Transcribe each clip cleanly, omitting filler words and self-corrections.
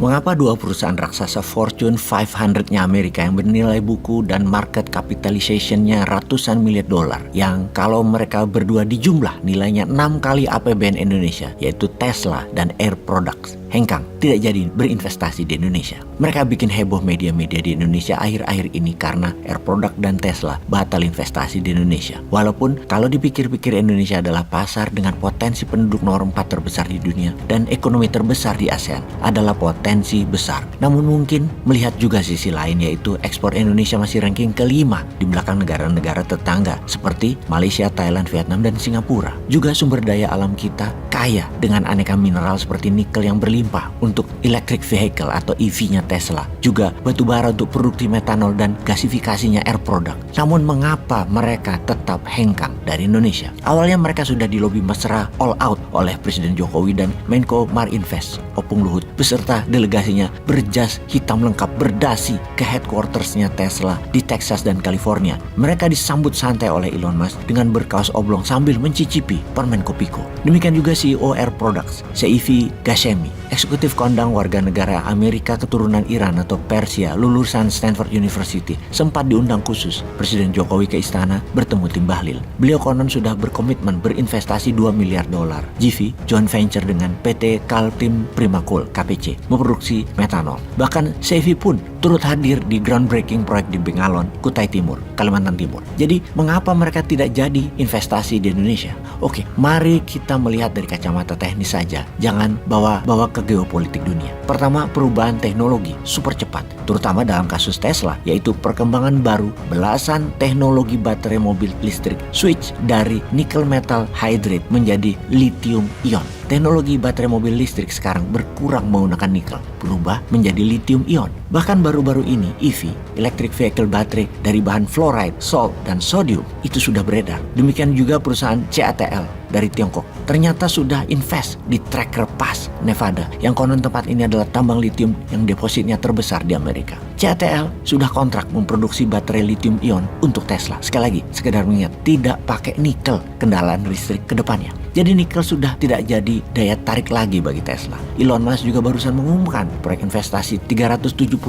Mengapa dua perusahaan raksasa Fortune 500-nya Amerika yang bernilai buku dan market capitalization-nya ratusan miliar dolar, yang kalau mereka berdua dijumlah nilainya 6 kali APBN Indonesia, yaitu Tesla dan Air Products, hengkang tidak jadi berinvestasi di Indonesia. Mereka bikin heboh media-media di Indonesia akhir-akhir ini karena Air Product dan Tesla batal investasi di Indonesia. Walaupun kalau dipikir-pikir Indonesia adalah pasar dengan potensi penduduk nomor 4 terbesar di dunia dan ekonomi terbesar di ASEAN, adalah potensi besar. Namun mungkin melihat juga sisi lain, yaitu ekspor Indonesia masih ranking kelima di belakang negara-negara tetangga seperti Malaysia, Thailand, Vietnam, dan Singapura. Juga sumber daya alam kita kaya dengan aneka mineral seperti nikel yang berlimpah untuk electric vehicle atau EV-nya Tesla, juga batu bara untuk produksi metanol dan gasifikasinya Air Product. Namun mengapa mereka tetap hengkang dari Indonesia? Awalnya mereka sudah dilobi mesra all out oleh Presiden Jokowi dan Menko Marinvest Opung Luhut beserta delegasinya berjas hitam lengkap berdasi ke headquartersnya Tesla di Texas dan California. Mereka disambut santai oleh Elon Musk dengan berkaos oblong sambil mencicipi permen kopiko. Demikian juga CEO Air Products, Seifi Ghasemi, eksekutif kondang warga negara Amerika keturunan Iran atau Persia lulusan Stanford University, sempat diundang khusus Presiden Jokowi ke istana bertemu tim Bahlil. Beliau konon sudah berkomitmen berinvestasi 2 miliar dolar JV joint venture dengan PT Kaltim Primakul KPC memproduksi metanol. Bahkan Seifi pun turut hadir di groundbreaking proyek di Bengalon, Kutai Timur, Kalimantan Timur. Jadi mengapa mereka tidak jadi investasi di Indonesia? Oke, mari kita melihat dari kacamata teknis saja, jangan bawa ke geopolitik dunia. Pertama, perubahan teknologi super cepat, terutama dalam kasus Tesla, yaitu perkembangan baru belasan teknologi baterai mobil listrik switch dari nickel metal hydride menjadi lithium ion. Teknologi baterai mobil listrik sekarang berkurang menggunakan nikel, berubah menjadi lithium ion. Bahkan baru-baru ini EV, electric vehicle baterai dari bahan fluoride, salt, dan sodium itu sudah beredar. Demikian juga perusahaan CATL dari Tiongkok ternyata sudah invest di Tracker Pass, Nevada, yang konon tempat ini adalah tambang lithium yang depositnya terbesar di Amerika. CATL sudah kontrak memproduksi baterai lithium ion untuk Tesla. Sekali lagi, sekedar mengingat, tidak pakai nikel kendaraan listrik ke depannya. Jadi nikel sudah tidak jadi daya tarik lagi bagi Tesla. Elon Musk juga barusan mengumumkan proyek investasi 376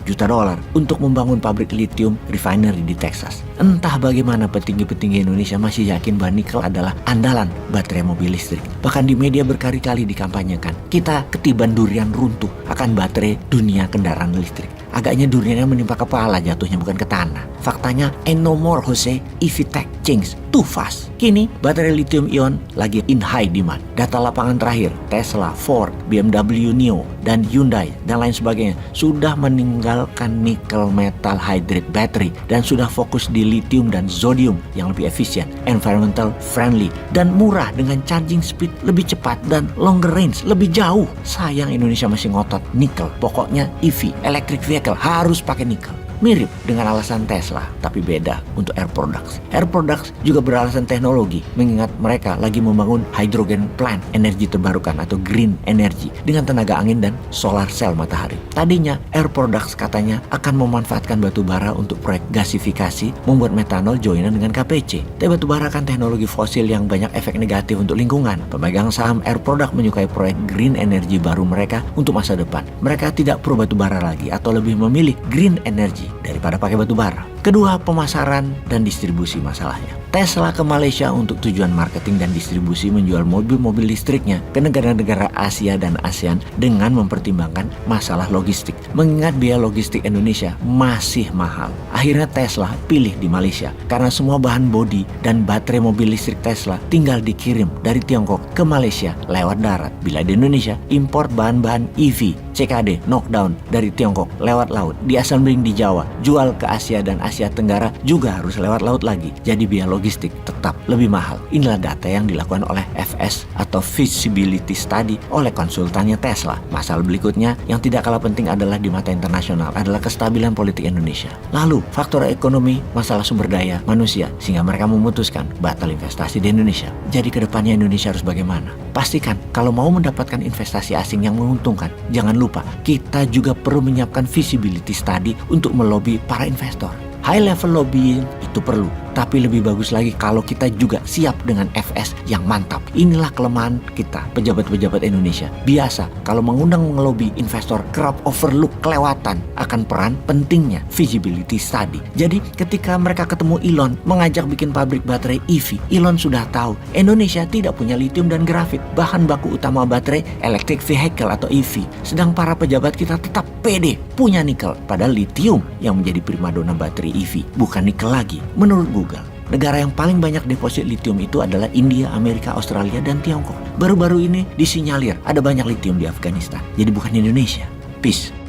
juta dolar untuk membangun pabrik lithium refinery di Texas. Entah bagaimana petinggi-petinggi Indonesia masih yakin bahwa nikel adalah andalan baterai mobil listrik. Bahkan di media berkali-kali dikampanyekan, kita ketiban durian runtuh akan baterai dunia kendaraan listrik. Agaknya duriannya menimpa kepala, jatuhnya bukan ke tanah. Faktanya, ain't no more Jose, EV tech change too fast. Kini, baterai lithium ion lagi in high demand. Data lapangan terakhir, Tesla, Ford, BMW Neo, dan Hyundai, dan lain sebagainya, sudah meninggalkan nickel metal hydride battery dan sudah fokus di lithium dan zodium yang lebih efisien, environmental friendly, dan murah dengan charging speed lebih cepat dan longer range lebih jauh. Sayang Indonesia masih ngotot nickel. Pokoknya EV, electric vehicle, harus pakai nickel. Mirip dengan alasan Tesla, tapi beda untuk Air Products. Air Products juga beralasan teknologi, mengingat mereka lagi membangun hydrogen plant, energi terbarukan atau green energy, dengan tenaga angin dan solar cell matahari. Tadinya Air Products katanya akan memanfaatkan batu bara untuk proyek gasifikasi, membuat metanol joinan dengan KPC. Tapi batu bara kan teknologi fosil yang banyak efek negatif untuk lingkungan. Pemegang saham Air Products menyukai proyek green energy baru mereka untuk masa depan. Mereka tidak pro batu bara lagi, atau lebih memilih green energy daripada pakai batu bara. Kedua, pemasaran dan distribusi masalahnya. Tesla ke Malaysia untuk tujuan marketing dan distribusi menjual mobil-mobil listriknya ke negara-negara Asia dan ASEAN dengan mempertimbangkan masalah logistik. Mengingat biaya logistik Indonesia masih mahal. Akhirnya Tesla pilih di Malaysia karena semua bahan bodi dan baterai mobil listrik Tesla tinggal dikirim dari Tiongkok ke Malaysia lewat darat. Bila di Indonesia, import bahan-bahan EV, CKD, knockdown dari Tiongkok lewat laut, diassembling di Jawa, jual ke Asia dan Asia Tenggara juga harus lewat laut lagi. Jadi biaya logistik tetap lebih mahal. Inilah data yang dilakukan oleh FS atau Feasibility Study oleh konsultannya Tesla. Masalah berikutnya yang tidak kalah penting adalah di mata internasional adalah kestabilan politik Indonesia. Lalu faktor ekonomi, masalah sumber daya manusia, sehingga mereka memutuskan batal investasi di Indonesia. Jadi kedepannya Indonesia harus bagaimana? Pastikan kalau mau mendapatkan investasi asing yang menguntungkan, jangan lupa kita juga perlu menyiapkan feasibility study untuk melobi para investor. High level lobbying itu perlu, tapi lebih bagus lagi kalau kita juga siap dengan FS yang mantap. Inilah kelemahan kita, pejabat-pejabat Indonesia. Biasa, kalau mengundang ngelobi investor, kerap overlook, kelewatan akan peran pentingnya feasibility study. Jadi ketika mereka ketemu Elon mengajak bikin pabrik baterai EV, Elon sudah tahu Indonesia tidak punya lithium dan grafit, bahan baku utama baterai electric vehicle atau EV. Sedang para pejabat kita tetap pede punya nikel, padahal lithium yang menjadi primadona baterai EV, bukan nikel lagi. Menurut Google, negara yang paling banyak deposit lithium itu adalah India, Amerika, Australia, dan Tiongkok. Baru-baru ini disinyalir ada banyak lithium di Afghanistan. Jadi bukan Indonesia. Peace.